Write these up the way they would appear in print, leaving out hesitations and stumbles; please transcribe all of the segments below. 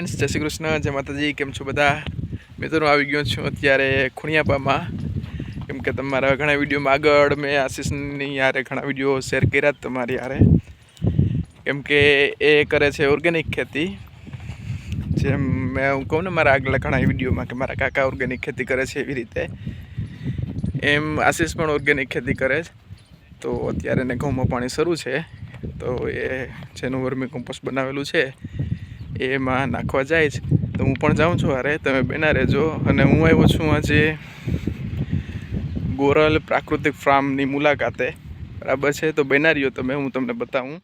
Friends, જય શ્રી કૃષ્ણ, જય માતાજી. કેમ છો બધા મિત્રો? આવી ગયો છું અત્યારે ખુણિયાપામાં. કેમ કે તમારા ઘણા વિડીયોમાં આગળ મેં આશીષની યારે ઘણા વિડીયો શેર કર્યા તમારી યારે. કેમ કે એ કરે છે ઓર્ગેનિક ખેતી. જેમ હું કહું ને મારા આગલા ઘણા વિડીયોમાં કે મારા કાકા ઓર્ગેનિક ખેતી કરે છે, એવી રીતે એમ આશીષ પણ ઓર્ગેનિક ખેતી કરે છે. તો અત્યારે એને ઘઉંમાં પાણી શરૂ છે, તો એ જેનું વર્મી કમ્પોસ્ટ બનાવેલું છે એમાં નાખવા જાય છે. તો હું પણ જાઉં છું, અરે તમે બેના રહેજો. અને હું આવ્યો છું આજે ગોરલ પ્રાકૃતિક ફાર્મની મુલાકાતે, બરાબર છે? તો બેના રહ્યો તમે, હું તમને બતાવું.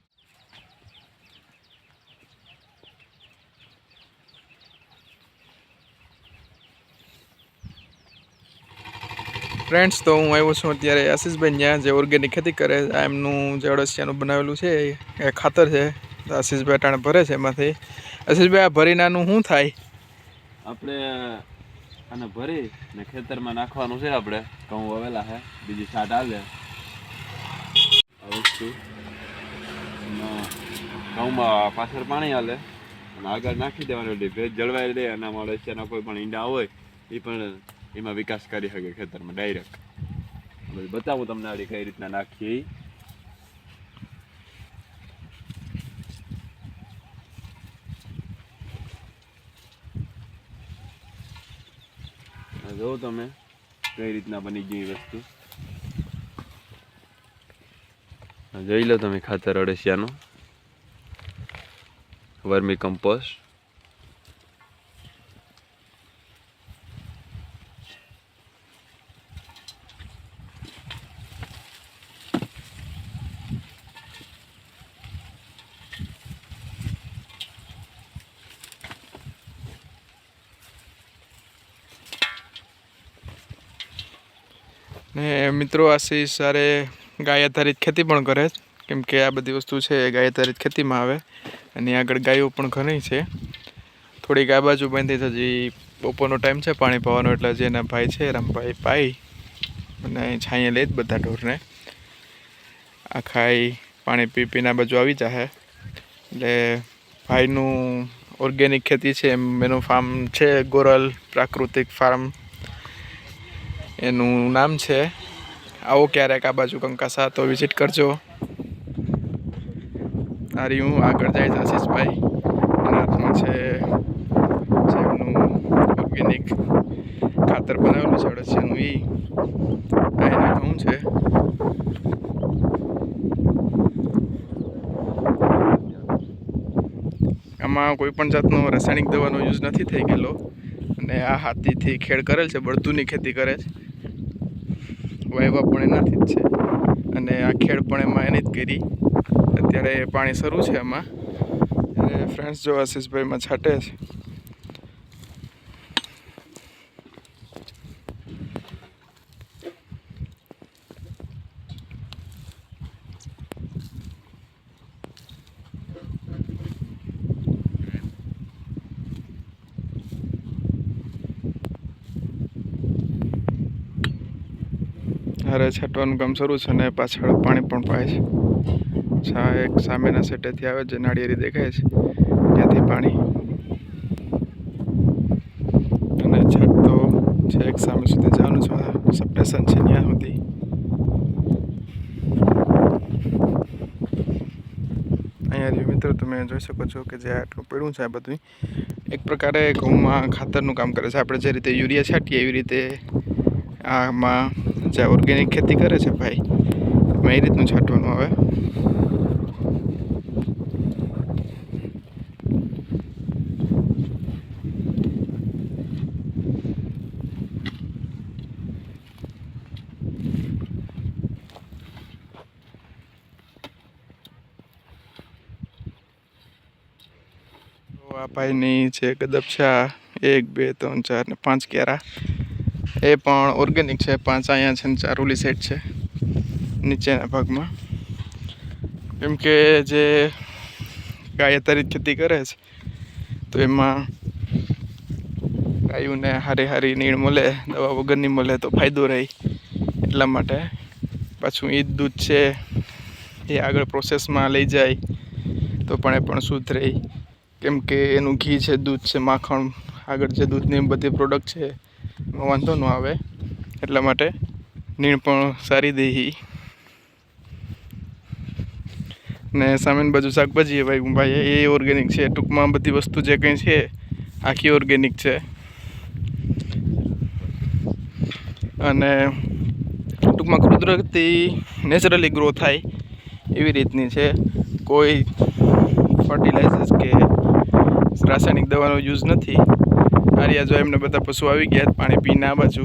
ફ્રેન્ડ્સ, તો હું આવ્યો છું અત્યારે આશીષભાઈ ત્યાં, જે ઓર્ગેનિક ખેતી કરે. આ એમનું જે અળસિયાનું બનાવેલું છે એ ખાતર છે. આશીષભાઈ ટાણે ભરે છે એમાંથી. આશીષભાઈ, આ ભરીને આનું શું થાય? આપણે આને ભરી ને ખેતરમાં નાખવાનું છે. આપણે ઘઉં વાવેલા છે, બીજી છાંટ આવે આ વસ્તુ. ઘઉંમાં પાછળ પાણી હાલે અને આગળ નાખી દેવાનું એટલે ભેજ જળવાઈ રહે. અને અળસિયાના કોઈ પણ ઈંડા હોય એ પણ એમાં વિકાસ કરી શકે ખેતરમાં ડાયરેક્ટ. બતાવું તમને આડી કઈ રીતના નાખીએ. જો તમે કઈ રીતના બની ગઈ વસ્તુ જોઈ લો તમે. ખાતર અળસિયાનું વર્મી કમ્પોસ્ટ. ને મિત્રો, આશીષ સારે ગાય આધારિત ખેતી પણ કરે છે. કેમ કે આ બધી વસ્તુ છે એ ગાય આધારિત ખેતીમાં આવે. અને આગળ ગાયો પણ ઘણી છે. થોડીક આ બાજુ બાંધી છે. હજી બપોરનો ટાઈમ છે પાણી પાવાનો, એટલે જે એના ભાઈ છે રામભાઈ પાઈ અને છાંયે લે જ બધા ઢોરને. આ ખાઈ પાણી પી પીને આ બાજુ આવી જાય. એટલે ભાઈનું ઓર્ગેનિક ખેતી છે, એનું ફાર્મ છે ગોરલ પ્રાકૃતિક ફાર્મ, એનું નામ છે. આવો ક્યારેક આ બાજુ કંકાસા તો વિઝિટ કરજો. આ રહ્યું આગળ જાય છે આશીષભાઈ. એના હાથમાં છે એમનું ઓર્ગેનિક ખાતર બનાવેલું છે અળસિયાનું. આ એના ઘઉં છે. આમાં કોઈ પણ જાતનો રાસાયણિક દવાનો યુઝ નથી થઈ ગયેલો. અને આ હાથીથી ખેડ કરેલ છે, બળદુની ખેતી કરે છે. વાયવા પણ એનાથી જ છે અને આ ખેડ પણ એમાં એની જ કરી. અત્યારે પાણી શરૂ છે એમાં. અને ફ્રેન્ડ્સ, જો આશીષભાઈમાં છાંટે છે. હારે છાંટવાનું કામ શરૂ છે અને પાછળ પાણી પણ પાય છે. એક સામેના સેટેથી આવે, જે નાળિયેરી દેખાય છે ત્યાંથી પાણી. અને છાંટતો છે એક સામે સુધી જવાનું છે, સબસ્ટેશન છે ત્યાં સુધી. અહીંયા મિત્રો તમે જોઈ શકો છો કે જે આટલું પડ્યું છે આ બધું એક પ્રકારે ઘઉંમાં ખાતરનું કામ કરે છે. આપણે જે રીતે યુરિયા છાંટીએ એવી રીતે આમાં જે ઓર્ગેનિક ખેતી કરે છે ભાઈ, એમાં એ રીતનું છાંટવાનું આવે. આ ભાઈની છે ગદબ છે. 1 2 3 4 ને 5 ક્યારા. એ પણ ઓર્ગેનિક છે. 5 અહીંયા છે ને 4 ઓલી સાઈડ છે નીચેના ભાગમાં. કેમ કે જે ગાય આધારિત ખેતી કરે છે તો એમાં ગાયોને હારી નીણ મળે, દવા વગરની મળે તો ફાયદો રહે. એટલા માટે પાછું એ દૂધ છે એ આગળ પ્રોસેસમાં લઈ જાય તો પણ એ પણ શુદ્ધ રહે. કેમ કે એનું ઘી છે, દૂધ છે, માખણ આગળ જે દૂધની બધી પ્રોડક્ટ છે એમાં વાંધો ન આવે એટલા માટે નીણ પણ સારી દેહી. ને સામેની બાજુ શાકભાજી ભાઈ એ ઓર્ગેનિક છે. ટૂંકમાં બધી વસ્તુ જે કંઈ છે આખી ઓર્ગેનિક છે અને ટૂંકમાં કુદરતી નેચરલી ગ્રો થાય એવી રીતની છે. કોઈ ફર્ટિલાઇઝર્સ કે રાસાયણિક દવાનો યુઝ નથી. આર્યા જો એમને બધા પશુ આવી ગયા પાણી પીને આ બાજુ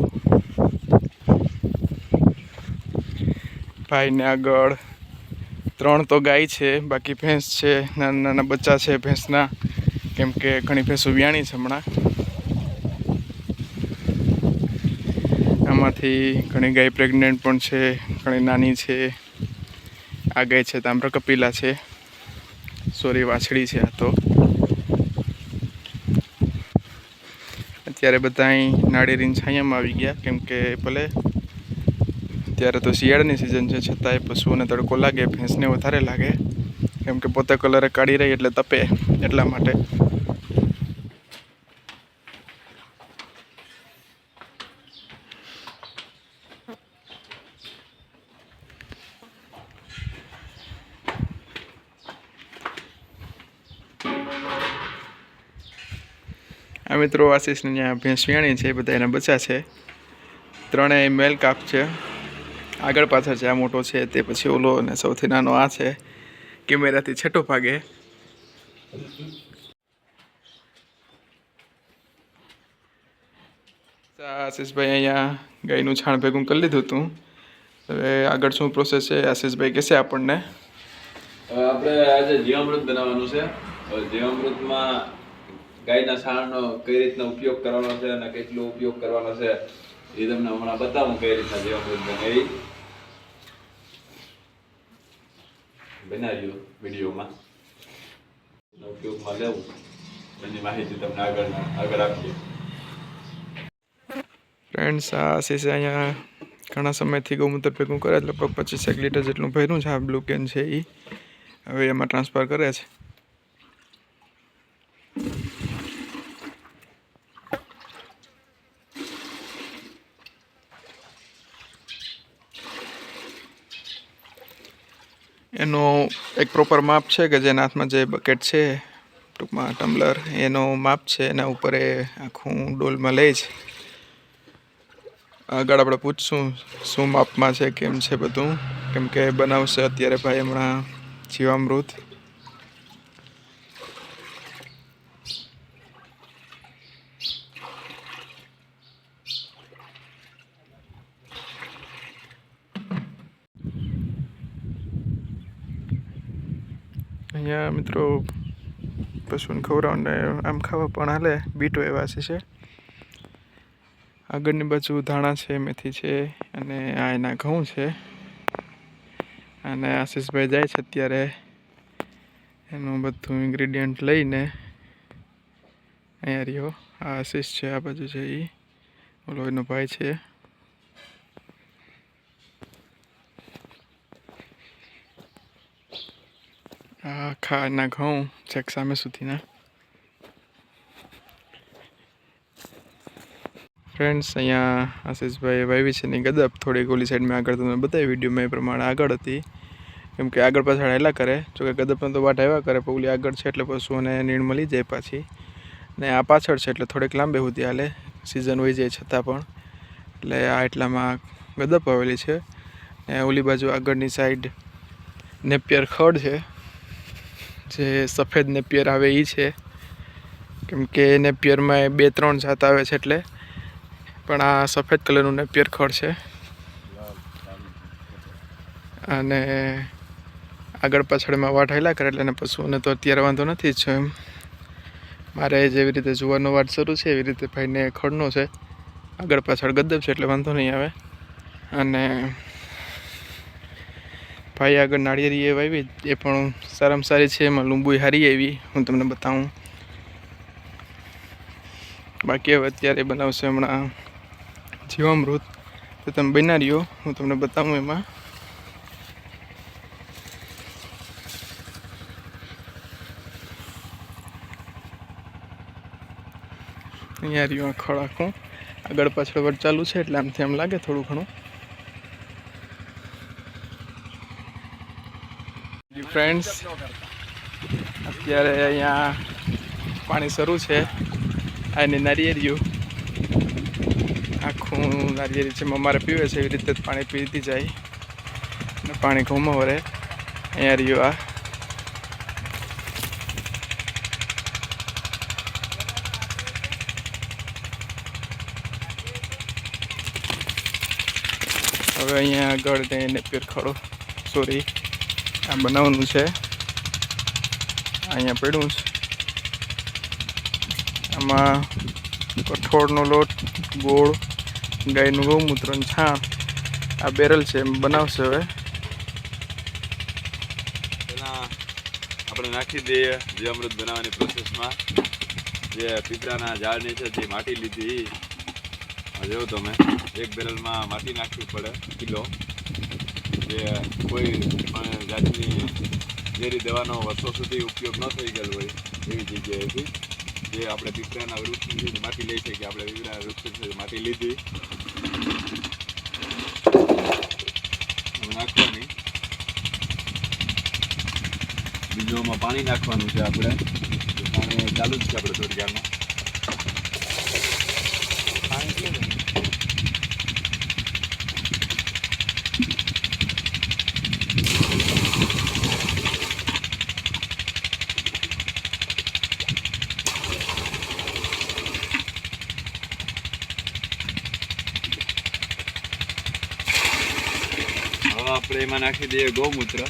ભાઈને આગળ 3 તો ગાય છે, બાકી ભેંસ છે, નાના નાના બચ્ચા છે ભેંસના, કેમ કે ઘણી ભેંસો વ્યાણી છે હમણાં. આમાંથી ઘણી ગાય પ્રેગ્નેન્ટ પણ છે, ઘણી નાની છે. આ ગાય છે તામ્ર કપિલા છે, સોરી વાછડી છે. આ તો અત્યારે બધા અહીં નાળિયેરીની છાયામાં આવી ગયા, કેમ કે ભલે ત્યારે તો શિયાળાની સિઝન છે છતાંય પશુઓને તડકો લાગે, ભેંસને વધારે લાગે, કેમ કે પોતે કલરે કાઢી રહી એટલે તપે એટલા માટે. આ મિત્રો આશીષને ત્યાં ભેંસ વ્યાણી છે, બધા એના બચ્ચા છે. 3 મેલ કાપ છે. આગળ પાછળ છે, આ મોટો છે તે પછી ઓલો અને સૌથી નાનો આ છે. કેમેરાથી છેટો ભાગે. આશીષભાઈ અહીંયા ગાયનું છાણ ભેગું કરી લીધું હતું. હવે આગળ શું પ્રોસેસ છે આશીષભાઈ કહેશે આપણને. હવે આપણે આજે જીવામૃત બનાવવાનું છે. હવે જીવામૃતમાં ગાયના છાણનો કઈ રીતના ઉપયોગ કરવાનો છે અને કેટલો ઉપયોગ કરવાનો છે એ તમને હમણાં બતાવું કઈ રીતના જીવામૃત બને એ બનાવ્યું વિડીયોમાં ઉપયોગમાં લેવું એની માહિતી તમને આગળ આપીએ. ફ્રેન્ડ્સ, આ આશીષે અહીંયા ઘણા સમયથી ગૌમૂત્ર ભેગું કરે, લગભગ 25 લીટર જેટલું ભર્યું છે. આ બ્લુ કેન છે એ હવે એમાં ટ્રાન્સફર કરે છે. એનો એક પ્રોપર માપ છે કે જેના હાથમાં જે બકેટ છે, ટૂંકમાં ટમ્બલર, એનો માપ છે. એના ઉપર એ આખું ડોલમાં લે છે. આગળ આપણે પૂછશું શું માપમાં છે, કેમ છે બધું, કેમ કે બનાવશે અત્યારે ભાઈ હમણાં જીવામૃત. અહીંયા મિત્રો પશુને ખવડાવને આમ ખાવા પણ હાલે. બીટો એવા છે. આગળની બાજુ ધાણા છે, મેથી છે અને આ એના ઘઉં છે. અને આશીષભાઈ જાય છે અત્યારે એનું બધું ઇન્ગ્રીડિયન્ટ લઈને. અહીંયા રહ્યો આ આશીષ છે, આ બાજુ છે એ ઓલો એનો ભાઈ છે. આખા એના ઘઉં છેક સામે સુધીના. ફ્રેન્ડ્સ, અહીંયા આશીષભાઈ વાવી છે ની ગદપ થોડીક ઓલી સાઈડમાં આગળ તમને બતાવી વિડીયોમાં એ પ્રમાણે આગળ હતી, કેમ કે આગળ પાછળ હેલા કરે. જોકે ગદપનો તો વાટ આવ્યા કરે, પણ ઓલી આગળ છે એટલે પશુઓને નીણ મળી જાય પાછી. ને આ પાછળ છે એટલે થોડીક લાંબે સુધી હાલે, સિઝન હોઈ જાય છતાં પણ. એટલે આ એટલામાં ગદપ આવેલી છે. ને ઓલી બાજુ આગળની સાઈડ નેપિયર ખડ છે, જે સફેદ નેપિયર આવે એ છે. કેમ કે નેપિયરમાં 2-3 જાત આવે છે એટલે, પણ આ સફેદ કલરનું નેપિયર ખડ છે. અને આગળ પાછળમાં વાટ હેલા કરે એટલે પશુઓને તો અત્યારે વાંધો નથી જ છે. એમ મારે જેવી રીતે જુવારનો વાટ શરૂ છે એવી રીતે ભાઈને ખડનો છે. આગળ પાછળ ગદબ છે એટલે વાંધો નહીં આવે. અને ભાઈ આગળ નાળિયેરી એ વાવી, એ પણ સારામાં સારી છે. એમાં લીંબુ હારી આવી, હું તમને બતાવું. બાકી હવે અત્યારે બનાવશે હમણાં જીવામૃત, તો તમે બના રહ્યો, હું તમને બતાવું. એમાં અહીંયા રહ્યું આ ખળ આખું આગળ પાછળ વટ ચાલુ છે એટલે આમથી આમ લાગે થોડું ઘણું. ફ્રેન્ડ્સ અત્યારે અહીંયા પાણી શરૂ છે. આની નારિયેળિયું આખું નારિયેળી જેમ અમારે પીવે છે એવી રીતે જ પાણી પીતી જાય અને પાણી ઘઉંમાં વરે. અહીંયા રહ્યું આ હવે અહીંયા આગળ કંઈ નેપિયર ખડો સોરી આ બનાવવાનું છે. અહીંયા પડ્યું છે. આમાં કઠોળનો લોટ, ગોળ, ગાયનું ગૌમૂત્ર અને છાણ આ બેરલ છે એમ બનાવશે. હવે પહેલાં આપણે નાખી દઈએ જીવામૃત બનાવવાની પ્રોસેસમાં જે પીપળાના ઝાડની છે જે માટી લીધી. જોવો તમે એક બેરલમાં માટી નાખવી પડે કિલો. જે કોઈ પણ જાતની ઝેરી દવાનો વર્ષો સુધી ઉપયોગ ન થઈ ગયેલો હોય એવી જગ્યાએથી જે આપણે પીપળાના વૃક્ષની માટી લઈ શકીએ. આપણે પીપળાના વૃક્ષ માટી લીધી નાખવાની. બીજું આમાં પાણી નાખવાનું છે. આપણે પાણી ચાલુ જ છે આપણે થોડી વારમાં. આપણે એમાં નાખી દઈએ ગૌમૂત્ર.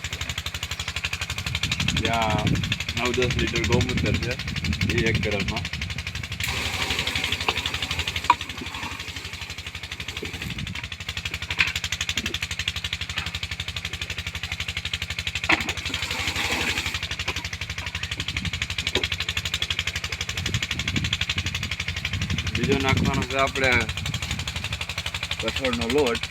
ત્યાં 9-10 લીટર ગૌમૂત્ર છે એ એક બેરલમાં. બીજો નાખવાનો છે આપણે કઠોળનો લોટ.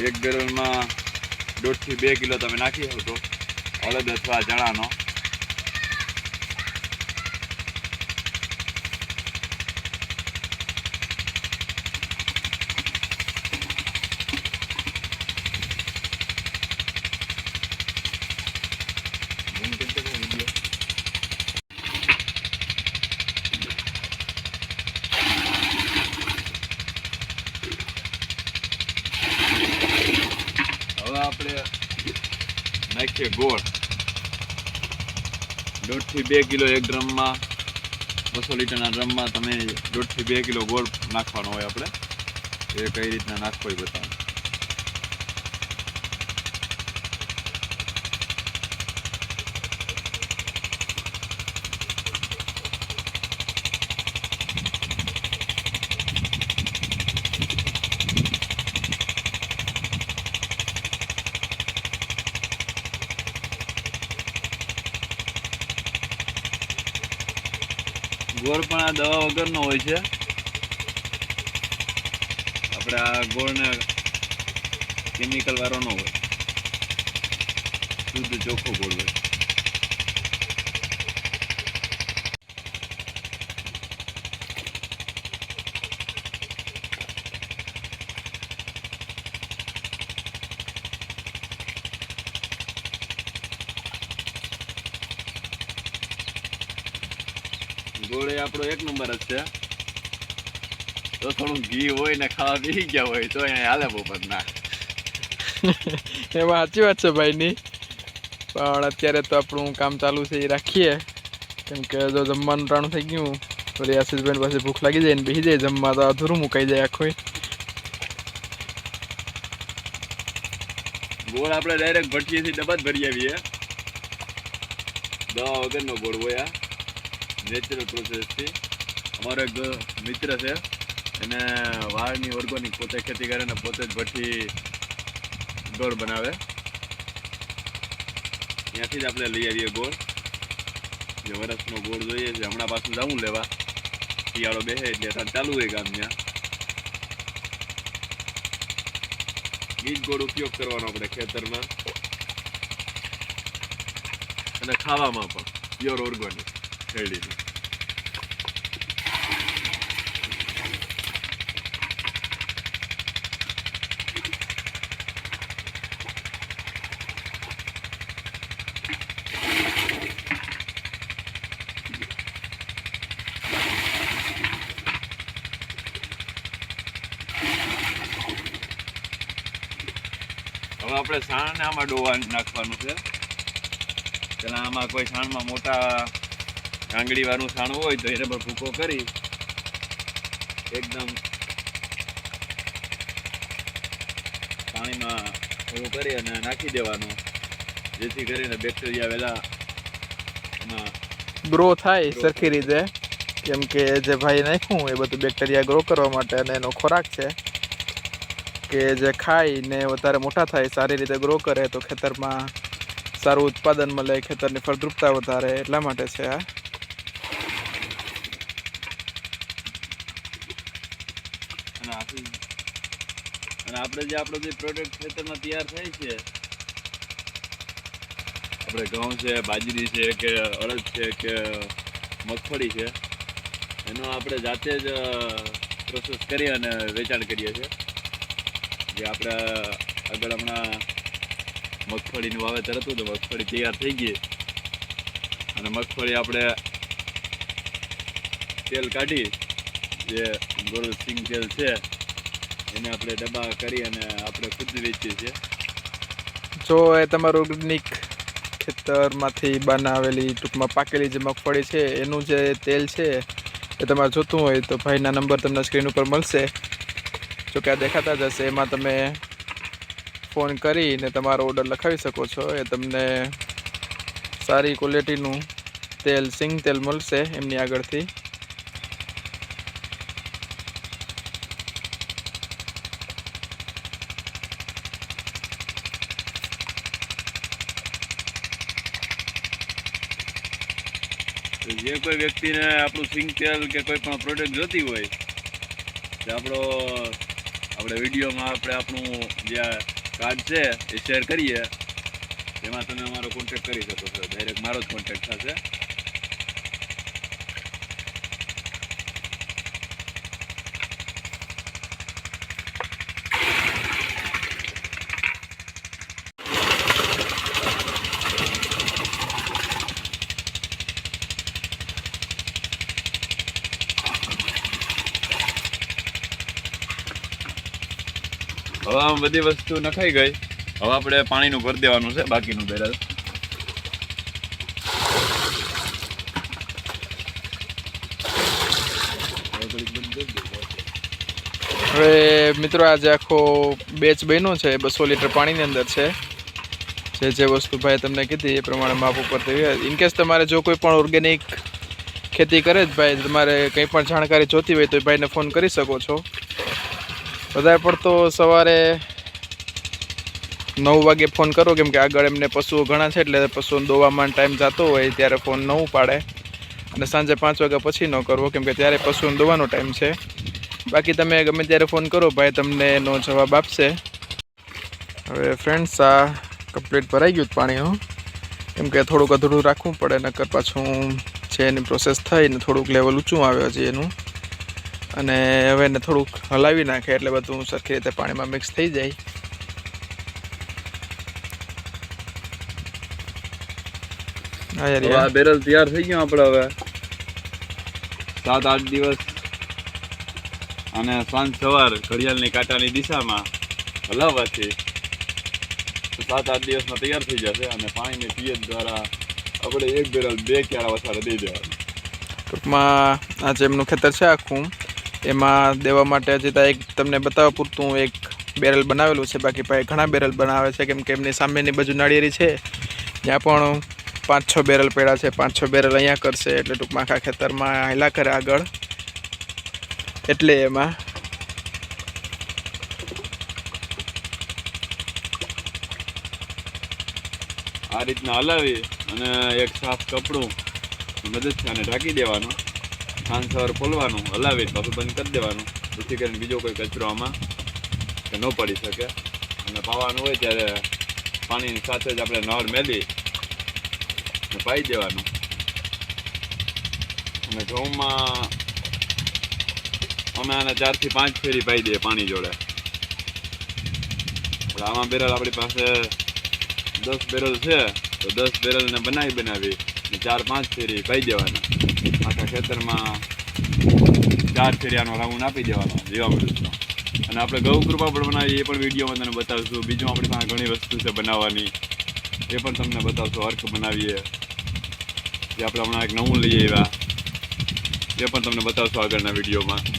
એક બેરલમાં 1.5 થી 2 કિલો તમે નાખી શકો અડદ અથવા ચણાનો. આપણે નાખીએ ગોળ. 1.5 થી 2 કિલો એક ડ્રમમાં 200 લીટરના ડ્રમમાં તમે 1.5 થી 2 કિલો ગોળ નાખવાનો હોય. આપણે એ કઈ રીતના નાખવો એ બતાવો. ગોળ પણ આ દવા વગરનો હોય છે. આપણે આ ગોળને કેમિકલ વાળો ન હોય, શુદ્ધ ચોખ્ખો ગોળ હોય. ગોળ એ આપણો એક નંબર જ છે. તો થોડું ઘી હોય ને ખાવા પી ગયા હોય તો અહીંયા હાલે બપોર ના. એમાં સાચી વાત છે ભાઈની. પણ અત્યારે તો આપણું કામ ચાલુ છે એ રાખીએ, કેમ કે જો જમવાનું ટાણું થઈ ગયું વળી આશીષભાઈ પાસે ભૂખ લાગી જાય ને બેસી જાય જમવા તો અધૂરું મુકાઈ જાય આખું. ગોળ આપણે ડાયરેક્ટ ભઠ્ઠીએથી ડબ્બા જ ભરી આવીએ. દવા વગરનો ગોળ હોય આ નેચરલ પ્રોસેસથી. અમારો એક મિત્ર છે એને વાળની ઓર્ગોનિક પોતે ખેતી કરે ને પોતે જ ભઠ્ઠી ગોળ બનાવે. ત્યાંથી જ આપણે લઈ આવીએ ગોળ. જે વરસનો ગોળ જોઈએ છે હમણાં પાછું જવું લેવા. શિયાળો બેસે એટલે અત્યારે ચાલુ હોય કામ ત્યાં. બીજ ગોળ ઉપયોગ કરવાનો આપણે ખેતરમાં. અને ખાવામાં પણ પ્યોર ઓર્ગોનિક શેરડીની. હવે આપણે છાણને આમાં ડોવા નાખવાનું છે. પેલા આમાં કોઈ છાણમાં મોટા ગાંગડી વાળું છાણું હોય તો એને પણ ભૂકો કરી એકદમ પાણીમાં થોડું કરી અને નાખી દેવાનું, જેથી કરીને બેક્ટેરિયા વહેલા એમાં ગ્રો થાય સરખી રીતે, કેમ કે જે ભાઈ નાખ્યું એ બધું બેક્ટેરિયા ગ્રો કરવા માટે અને એનો ખોરાક છે કે જે ખાઈને વધારે મોટા થાય, સારી રીતે ગ્રો કરે તો ખેતરમાં સારું ઉત્પાદન મળે, ખેતરની ફળદ્રુપતા વધારે, એટલા માટે છે આ. અને આપણે જે આપણો જે પ્રોડક્ટ ખેતરમાં તૈયાર થાય છે, આપણે ઘઉં છે, બાજરી છે કે અડદ છે કે મગફળી છે, એનો આપણે જાતે જ પ્રોસેસ કરી અને વેચાણ કરીએ છીએ. જે આપણે આગળ હમણાં મગફળીનું વાવેતર હતું તો મગફળી તૈયાર થઈ ગઈ અને મગફળી આપણે તેલ કાઢી જે ગોળ સિંગ તેલ છે એને આપણે ડબ્બા કરી અને આપણે ખુદ વેચીએ છીએ. જો એ તમારું ઓર્ગેનિક ખેતરમાંથી બનાવેલી ટૂંકમાં પાકેલી જે મગફળી છે એનું જે તેલ છે એ તમારે જોતું હોય તો ભાઈના નંબર તમને સ્ક્રીન ઉપર મળશે. જો કે આ દેખાતા જ હશે, એમાં તમે ફોન કરીને તમારો ઓર્ડર લખાવી શકો છો. એ તમને સારી ક્વોલિટીનું તેલ, સિંગ તેલ મળશે એમની આગળથી. જે કોઈ વ્યક્તિને આપણું સિંગ તેલ કે કોઈ પણ પ્રોડક્ટ જોતી હોય તો આપણે વિડીયોમાં આપણું જે કાર્ડ છે એ શેર કરીએ, એમાં તમે અમારો કોન્ટેક્ટ કરી શકો છો. ડાયરેક્ટ મારો જ કોન્ટેક્ટ થશે. હવે આમ બધી વસ્તુ નખાઈ ગઈ. હવે આપણે પાણીનું ભરી દેવાનું છે બાકીનું બેરલ. હવે મિત્રો આજે આખો બેચ બન્યો છે, 200 લીટર પાણીની અંદર છે. જે વસ્તુ ભાઈ તમને કીધી એ પ્રમાણે માપ ઉપર ઇનકેસ તમારે જો કોઈ પણ ઓર્ગેનિક ખેતી કરે જ ભાઈ, તમારે કંઈ પણ જાણકારી જોતી હોય તો એ ભાઈને ફોન કરી શકો છો. વધારે પડતો સવારે 9 વાગે ફોન કરો, કેમ કે આગળ એમને પશુઓ ઘણા છે એટલે પશુઓને દોવામાં ટાઈમ જતો હોય ત્યારે ફોન ન ઉપાડે. અને સાંજે 5 વાગ્યા પછી ન કરવો, કેમ કે ત્યારે પશુઓને દોવાનો ટાઈમ છે. બાકી તમે ગમે ત્યારે ફોન કરો, ભાઈ તમને એનો જવાબ આપશે. હવે ફ્રેન્ડ્સ, આ કમ્પ્લીટ ભરાઈ ગયું પાણીનું, કેમ કે થોડુંક અધૂરું રાખવું પડે, નકર પાછું છે એની પ્રોસેસ થઈને થોડુંક લેવલ ઊંચું આવે છે એનું. અને હવે એને થોડુંક હલાવી નાખે એટલે બધું સરખી રીતે પાણીમાં મિક્સ થઈ જાય. આ બેરલ તૈયાર થઈ ગયું આપણે. હવે 7-8 દિવસ અને સાંજ સવાર ઘડિયાળની કાંટાની દિશામાં હલાવવાથી 7-8 દિવસમાં તૈયાર થઈ જશે. અને પાણીની પીએચ દ્વારા આપણે એક બેરલ 2 ક્યારા વધારે દઈ દેવાનું. ટૂંકમાં આ જે એમનું ખેતર છે આખું, એમાં દેવા માટે હજી તો એક તમને બતાવવા પૂરતું એક બેરલ બનાવેલું છે. બાકી ભાઈ ઘણા બેરલ બનાવે છે, કેમ કે એમની સામેની બાજુ નાળિયેરી છે ત્યાં પણ 5-6 બેરલ પડ્યા છે. 5-6 બેરલ અહીંયા કરશે એટલે ટૂંકમાં આખા ખેતરમાં હાલ્યા કરે આગળ. એટલે એમાં આ રીતના હલાવી અને એક સાફ કપડું મદદથી આને ઢાંકી દેવાનું. સાંજ સવાર ખોલવાનું, હલાવી પાછું બંધ કરી દેવાનું, જેથી કરીને બીજો કોઈ કચરો આમાં ન પડી શકે. અને પાવાનું હોય ત્યારે પાણીની સાથે જ આપણે નળ મેલી ને પાઈ દેવાનું. અને ઘઉંમાં અમે આને 4 થી 5 ફેરી પાઈ દઈએ પાણી જોડે. પણ આમાં બેરલ આપણી પાસે 10 બેરલ છે તો 10 બેરલને બનાવી ને 4-5 ફેરી પાઈ દેવાના. આખા ખેતરમાં 4 ફેરી આનો રાઉન્ડ આપી દેવાનો જીવામૃતનો. અને આપણે ગૌ કૃપા પણ બનાવીએ, એ પણ વિડીયોમાં તમને બતાવશું. બીજું આપણી પાસે ઘણી વસ્તુ છે બનાવવાની, એ પણ તમને બતાવશું. અર્ક બનાવીએ જે આપણે હમણાં એક નવું લઈ આવ્યા, એ પણ તમને બતાવશું આગળના વિડીયોમાં.